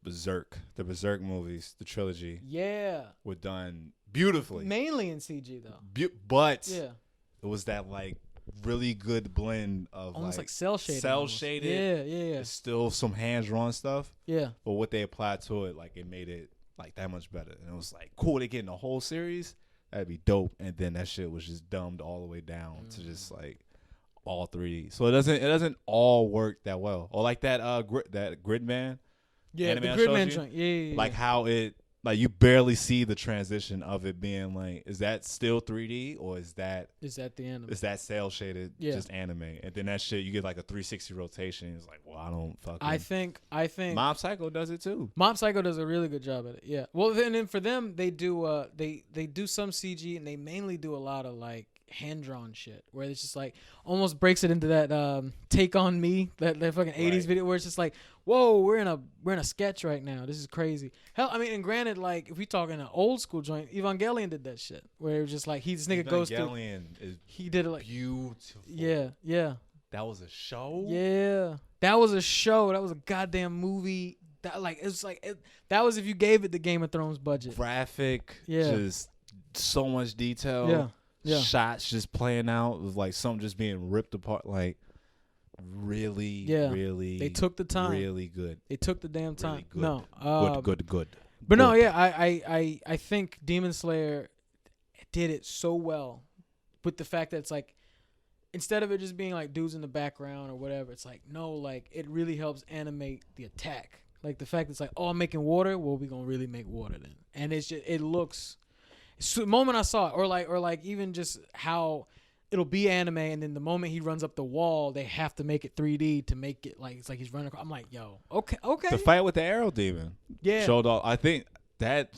Berserk. The Berserk movies, the trilogy. Yeah. Were done beautifully. Mainly in CG though. But it was that like really good blend of almost like cell shaded. Yeah. There's still some hand drawn stuff. Yeah. But what they applied to it, like it made it like that much better. And it was like, cool, they getting the whole series. That'd be dope. And then that shit was just dumbed all the way down to just like all 3D. So it doesn't all work that well. Or like that Gridman. Yeah, the Gridman joint. Yeah. Like how it, like you barely see the transition of it being like, is that still 3D or is that the anime? Is that cell shaded just anime? And then that shit, you get like a 360 rotation. It's like, well, I don't fucking. I think Mob Psycho does it too. Mob Psycho does a really good job at it. Yeah. Well, then for them, they do some CG and they mainly do a lot of like hand drawn shit where it's just like almost breaks it into that Take on Me, that fucking 80s video where it's just like, whoa, we're in a sketch right now. This is crazy. Hell, I mean, and granted, like if we talking an old school joint, Evangelion did that shit where it was just like this nigga goes through. Evangelion is he did it like beautiful. Yeah. That was a show. Yeah, that was a show. That was a goddamn movie. That like it's like that was if you gave it the Game of Thrones budget. Graphic. Yeah. Just so much detail. Yeah. Yeah. Shots just playing out with like something just being ripped apart. Like really. They took the time. Really good. They took the damn time. Really good. No. Good. But good. no, yeah, I think Demon Slayer did it so well with the fact that it's like instead of it just being like dudes in the background or whatever, it's like no, like it really helps animate the attack. Like the fact that it's like, oh, I'm making water. Well, we gonna really make water then, and it's just it looks. So the moment I saw it, or like even just how it'll be anime, and then the moment he runs up the wall, they have to make it 3D to make it like it's like he's running across. I'm like, yo, okay. The fight with the arrow demon, showed off. I think that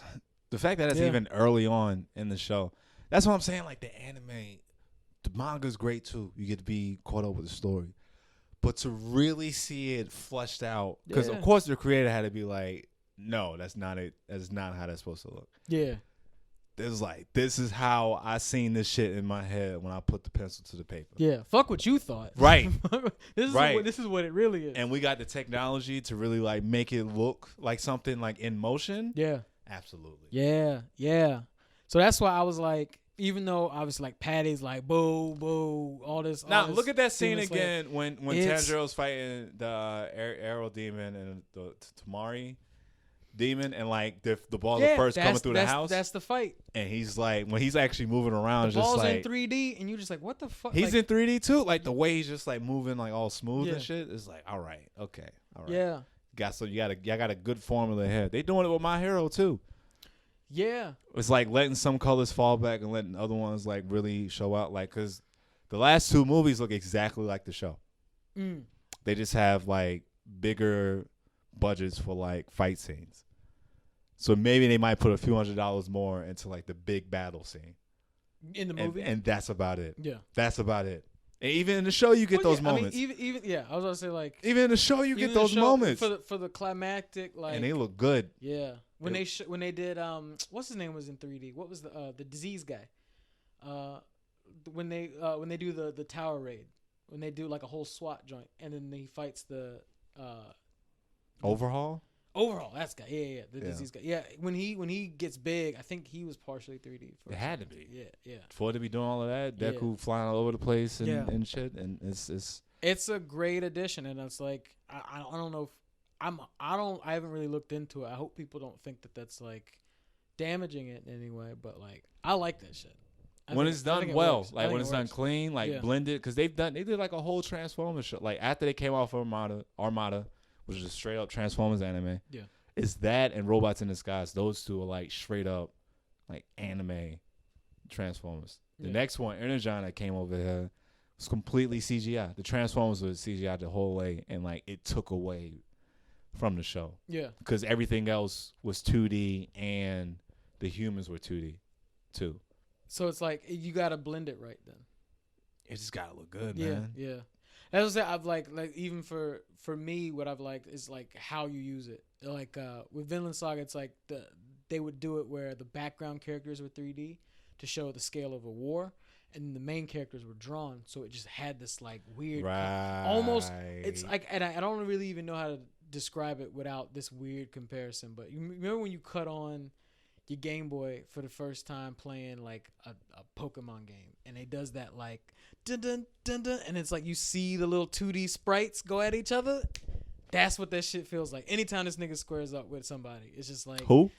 the fact that it's even early on in the show, that's what I'm saying. Like the anime, the manga's great too. You get to be caught up with the story, but to really see it fleshed out, because of course the creator had to be like, no, that's not it. That's not how that's supposed to look. Yeah. It's like, this is how I seen this shit in my head when I put the pencil to the paper. Yeah, fuck what you thought. Right. This is what it really is. And we got the technology to really like make it look like something like in motion. Yeah. Absolutely. Yeah. So that's why I was like, even though obviously like Patty's like boo, all this. Now look at that scene again when Tanjiro's fighting the arrow demon and the Tamari demon, and like the balls are first coming through the house. That's the fight. And he's like, when he's actually moving around, the just like in 3D, and you're just like, what the fuck? He's like, in 3D too. Like the way he's just like moving, like all smooth and shit. It's like, all right. Yeah. You got a good formula here. They doing it with My Hero too. Yeah. It's like letting some colors fall back and letting other ones like really show out. Like, cause the last two movies look exactly like the show. They just have like bigger budgets for like fight scenes. So maybe they might put a few $100s more into like the big battle scene in the movie, and that's about it. Yeah, that's about it. And even in the show, you get those moments. I mean, even I was gonna say like even in the show, you get those moments for the climactic, like, and they look good. Yeah, when they did what's his name was in 3D? What was the disease guy? When they do the tower raid, when they do like a whole SWAT joint, and then he fights the Overhaul, that's guy. Yeah. The disease guy. Yeah, when he gets big, I think he was partially 3D. It had to be. Yeah. For it to be doing all of that, Deku flying all over the place and shit, and it's a great addition, and it's like I don't know if I haven't really looked into it. I hope people don't think that that's like damaging it in any way, but like I like that shit. When it's done well, like when it's done clean, like blended, because they did like a whole Transformers show. Like after they came off Armada, which is a straight up Transformers anime. Yeah. It's that and Robots in Disguise. Those two are like straight up like anime Transformers. The next one, Energon, that came over here was completely CGI. The Transformers was CGI the whole way, and like it took away from the show. Yeah. Because everything else was 2D and the humans were 2D too. So it's like you gotta blend it right then. It just gotta look good, man. Yeah. As I say, I've like even for me, what I've liked is like how you use it. Like with Vinland Saga, it's like they would do it where the background characters were 3D to show the scale of a war, and the main characters were drawn, so it just had this like weird, almost. It's like, and I don't really even know how to describe it without this weird comparison. But you remember when you cut on your Game Boy for the first time playing like a Pokemon game, and it does that like dun dun dun dun, and it's like you see the little 2D sprites go at each other. That's what that shit feels like. Anytime this nigga squares up with somebody, it's just like who?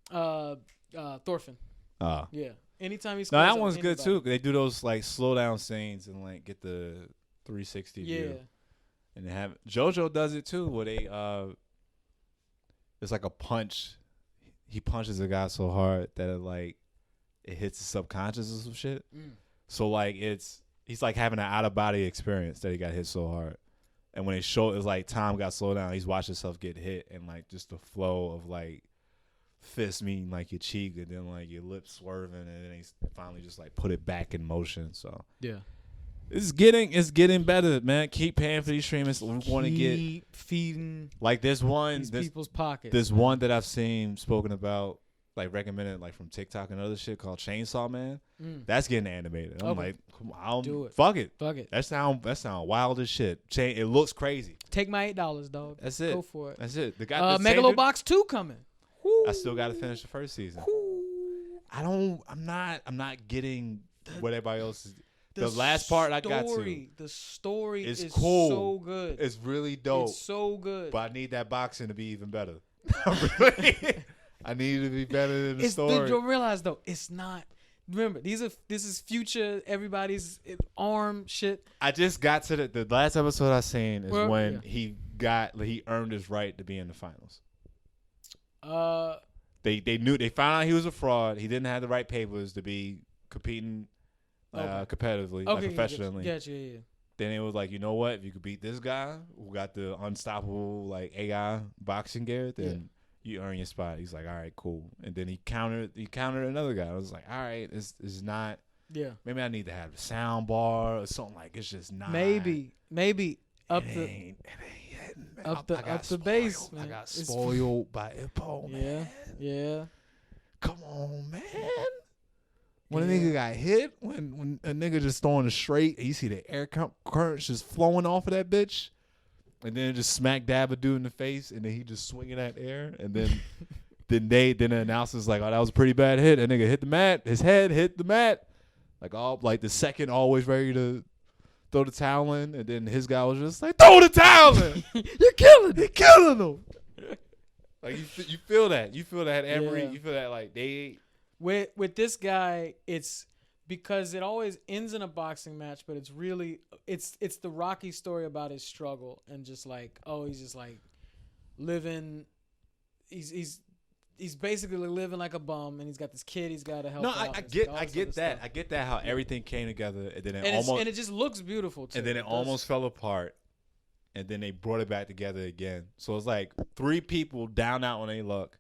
Thorfinn. Yeah. Anytime he's that one's good too. They do those like slow down scenes and like get the 360 view. And they have JoJo does it too, where they it's like a punch. He punches a guy so hard that it hits his subconscious or some shit. So like he's like having an out of body experience that he got hit so hard. And when they show it's like time got slowed down, he's watched himself get hit, and like just the flow of like fist meeting like your cheek, and then like your lips swerving, and then they finally just like put it back in motion. So Yeah. it's getting better, man. Keep paying for these streamers. We want to get feeding like this people's pockets. This one that I've seen spoken about, like recommended, like from TikTok and other shit called Chainsaw Man. That's getting animated. I'm like, do it. Fuck it. That sound wild as shit. It looks crazy. Take my $8, dog. That's it. Go for it. That's it. The guy, Megalobox 2 coming. I still got to finish the first season. I'm not getting what everybody else is. The last part I got to. The story is cool. So good. It's really dope. It's so good. But I need that boxing to be even better. I need it to be better than the story. You realize though, it's not. Remember, this is future. Everybody's arm shit. I just got to the last episode I seen is when he earned his right to be in the finals. They found out he was a fraud. He didn't have the right papers to be competing competitively, like professionally. Gotcha, yeah. Then it was like, you know what? If you could beat this guy who got the unstoppable like AI boxing gear, then you earn your spot. He's like, all right, cool. And then he countered another guy. I was like, all right, this is not. Yeah. Maybe I need to have a sound bar or something like. It's just not. Maybe up the base. I got spoiled by Ippo, man. Yeah. Come on, man. When a nigga got hit, when a nigga just throwing it straight, and you see the air currents just flowing off of that bitch, and then it just smack dab a dude in the face, and then he just swinging that air, and then then the announcer's like, oh, that was a pretty bad hit. That nigga hit the mat, his head hit the mat, like the second always ready to throw the towel in, and then his guy was just like, throw the towel in. You're killing him. Like you feel that you feel that like they. With this guy, it's because it always ends in a boxing match, but it's really it's the Rocky story about his struggle and just like, he's just like living. He's basically living like a bum, and he's got this kid he's got to help. No, out I get that. I get that how everything came together, and then it just looks beautiful too. And then it almost fell apart, and then they brought it back together again. So it's like 3 people down out on their luck,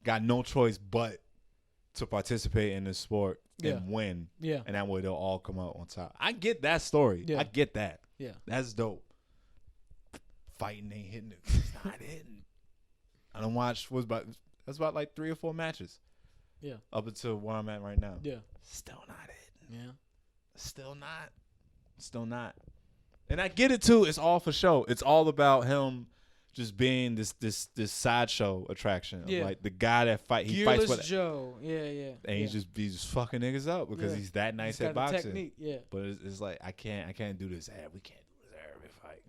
got no choice but to participate in this sport and win. Yeah. And that way they'll all come out on top. I get that story. Yeah. I get that. Yeah. That's dope. Fighting ain't hitting it. It's not hitting. I don't watch that's about like 3 or 4 matches. Yeah. Up until where I'm at right now. Yeah. Still not hitting. Yeah. Still not. And I get it too. It's all for show. It's all about him just being this sideshow attraction. Yeah. Like the guy that he fights with Joe. Yeah. And he's just fucking niggas up because he's that nice at boxing. Technique. Yeah. But it's like I can't do this. We can't do this every fight.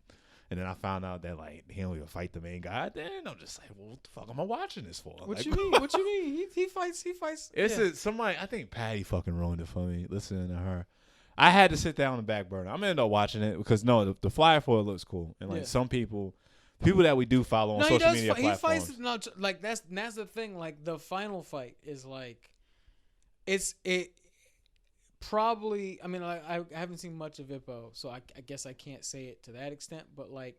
And then I found out that like he don't even fight the main guy. Then I'm just like, well, what the fuck am I watching this for? What you mean? He fights. It's somebody. I think Patty fucking ruined it for me. Listening to her. I had to sit down on the back burner. I'm gonna end up watching it because the flyer for it looks cool, and like some people that we do follow on social media platforms. He fights like that's the thing. Like the final fight is like, it probably. I mean, I haven't seen much of Ippo, so I guess I can't say it to that extent. But like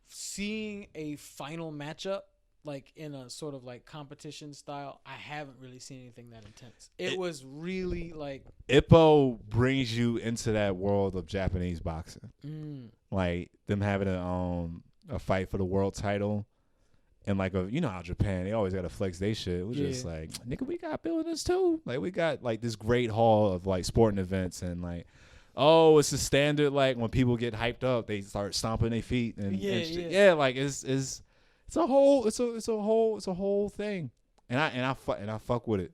seeing a final matchup, like in a sort of like competition style, I haven't really seen anything that intense. It was really like Ippo brings you into that world of Japanese boxing, like them having a fight for the world title, and like you know how Japan, they always gotta flex they shit. We're just like, nigga, we got buildings too. Like we got like this great hall of like sporting events, and like, it's a standard. Like when people get hyped up, they start stomping their feet and shit. Yeah, like it's a whole thing, and I fuck with it.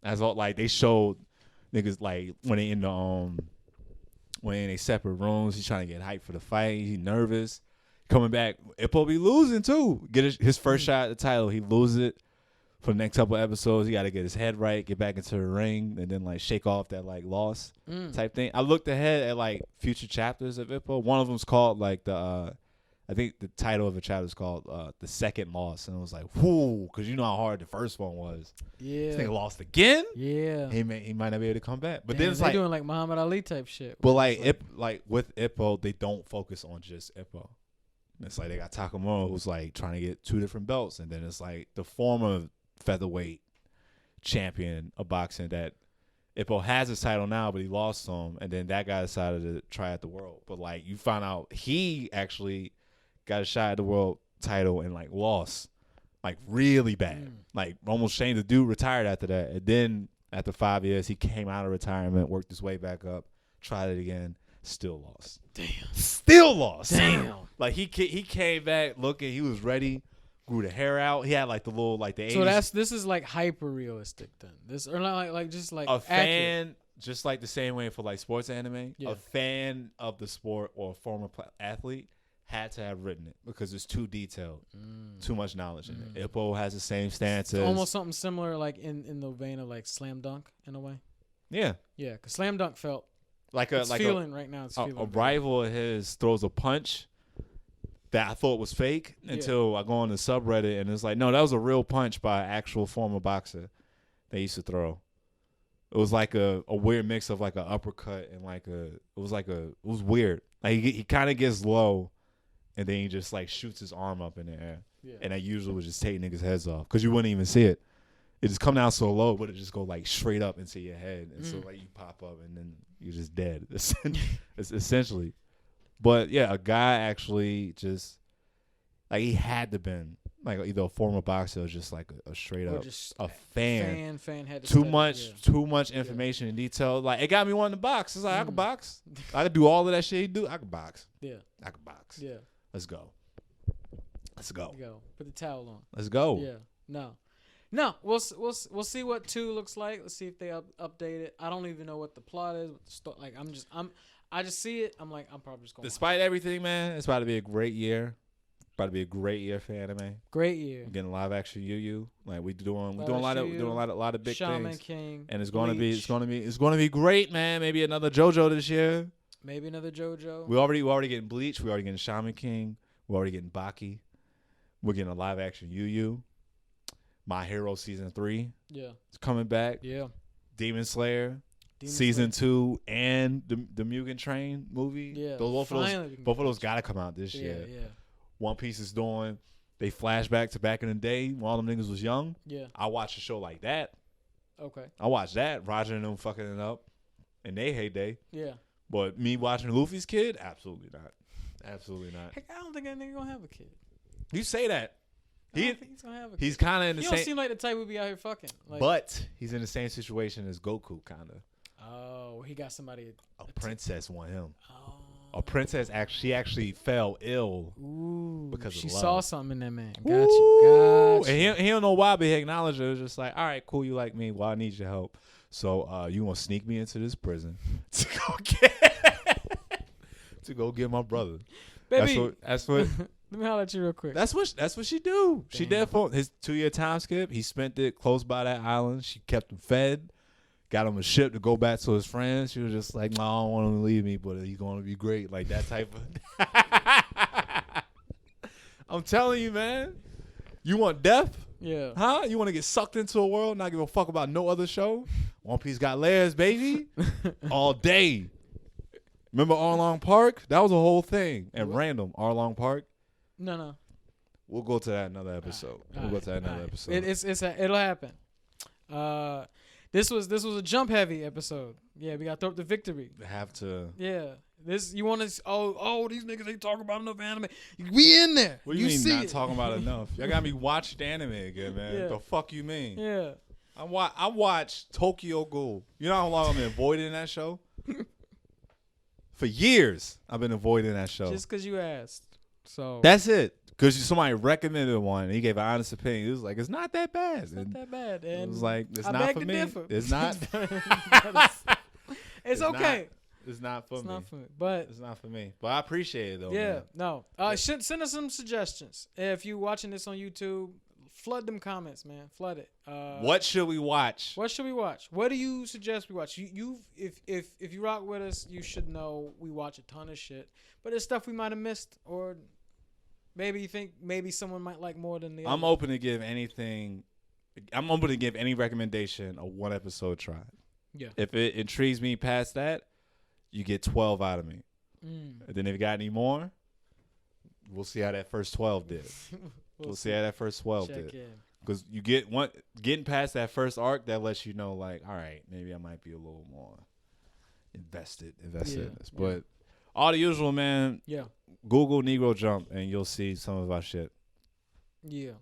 As all like they showed niggas like when they in they separate rooms, he's trying to get hyped for the fight. He's nervous. Coming back, Ippo be losing too. Get his first shot at the title, he loses it. For the next couple episodes, he got to get his head right, get back into the ring, and then like shake off that like loss type thing. I looked ahead at like future chapters of Ippo. One of them's called like I think the title of the chapter is called The Second Loss, and it was like, whoo, because you know how hard the first one was. Yeah, this nigga lost again. Yeah, he might not be able to come back. But then it's like doing like Muhammad Ali type shit. But like with Ippo, they don't focus on just Ippo. It's like they got Takamura who's like trying to get 2 different belts, and then it's like the former featherweight champion of boxing that Ippo has his title now, but he lost to him, and then that guy decided to try at the world. But like you found out he actually got a shot at the world title and like lost, like really bad, like almost shamed. The dude retired after that, and then after 5 years he came out of retirement, worked his way back up, tried it again, still lost. Damn. Still lost. Damn. Like he came back looking, he was ready. Grew the hair out. He had like the little like the 80s. So this is like hyper realistic then. This or not like just like a accurate. fan, just like the same way for like sports anime. Yeah. A fan of the sport or a former athlete had to have written it because it's too detailed, too much knowledge in it. Ippo has the same stances. Almost something similar, like in the vein of like Slam Dunk in a way. Yeah, Yeah, because Slam Dunk felt like feeling right now. It's feeling a rival of his throws a punch that I thought was fake until I go on the subreddit and it's like, no, that was a real punch by an actual former boxer they used to throw. It was like a weird mix of like an uppercut and it was weird. Like he kind of gets low and then he just like shoots his arm up in the air. Yeah. And that usually would just take niggas' heads off because you wouldn't even see it. It just come down so low, but it just go like straight up into your head. And so like you pop up and then you're just dead. It's essentially. But yeah, a guy actually just like he had to been like either a former boxer or just like a straight up a fan. Fan had to too much information and detail. Like it got me wanting to box. It's like I could box. I could do all of that shit he do. I could box. Yeah, I could box. Yeah, let's go. Put the towel on. Let's go. Yeah, no. We'll see what 2 looks like. Let's see if they update it. I don't even know what the plot is. What the I just see it. I'm like, I'm probably just going. Despite everything, man, it's about to be a great year. About to be a great year for anime. Great year. We're getting live action Yu. Like we're doing a lot of big Shaman things. King. And it's gonna be great, man. Maybe another JoJo this year. Maybe another JoJo. We're already getting Bleach. We're already getting Shaman King. We're already getting Baki. We're getting a live action Yu. My Hero season 3. Yeah. It's coming back. Yeah. Demon Slayer. Season 2 and the Mugen Train movie. Yeah. Both of those gotta come out this year. Yeah. One Piece is doing. They flashback to back in the day when all them niggas was young. Yeah. I watch a show like that. Okay. I watch that. Roger and them fucking it up in their heyday. Yeah. But me watching Luffy's kid, absolutely not. Absolutely not. Heck, I don't think that nigga gonna have a kid. You say that. I don't think he's gonna have a kid. He's kind of in the same. He don't seem like the type who be out here fucking. Like, but he's in the same situation as Goku, kind of. Oh, he got somebody. A princess want him. Oh. A princess actually fell ill because she of love. saw something in that man. Got you. And he don't know why, but he acknowledged it. It was just like, all right, cool, you like me. Well, I need your help. So you gonna sneak me into this prison to go get my brother. Baby, that's what. Let me holler at you real quick. That's what she do. Damn. She did for his 2-year time skip. He spent it close by that island. She kept him fed. Got him a ship to go back to his friends. She was just like, no, I don't want him to leave me, but he's going to be great. Like that type of. I'm telling you, man. You want death? Yeah. Huh? You want to get sucked into a world, not give a fuck about no other show? One Piece got layers, baby. All day. Remember Arlong Park? That was a whole thing. And random, Arlong Park. No. We'll go to that another episode. It'll happen. This was a jump heavy episode. Yeah, we got to throw up the victory. Have to. Yeah. This you want to these niggas ain't talking about enough anime. We in there. What do you mean not talking about enough? Y'all got me watch the anime again, man. Yeah. The fuck you mean? Yeah. I watched Tokyo Ghoul. You know how long I've been avoiding that show? For years, I've been avoiding that show. Just because you asked. So that's it. Because somebody recommended one, and he gave an honest opinion. He was like, "It's not that bad." It's not that bad. And it was like, "It's not for me." Differ. It's not. It's okay. It's not for me. It's not for me. But it's not for me. But I appreciate it though. Yeah. Man. No. Send us some suggestions. If you watching this on YouTube, flood them comments, man. Flood it. What should we watch? What should we watch? What do you suggest we watch? If you rock with us, you should know we watch a ton of shit. But there's stuff we might have missed, or maybe you think someone might like more than the other. I'm open to give anything. I'm open to give any recommendation a one episode try. Yeah. If it intrigues me past that, you get 12 out of me. And then if you got any more, we'll see how that first 12 did. We'll see how that first 12 did. because getting past that first arc that lets you know, like, all right, maybe I might be a little more invested in this. But all the usual, man. Yeah. Google Negro Jump and you'll see some of our shit. Yeah.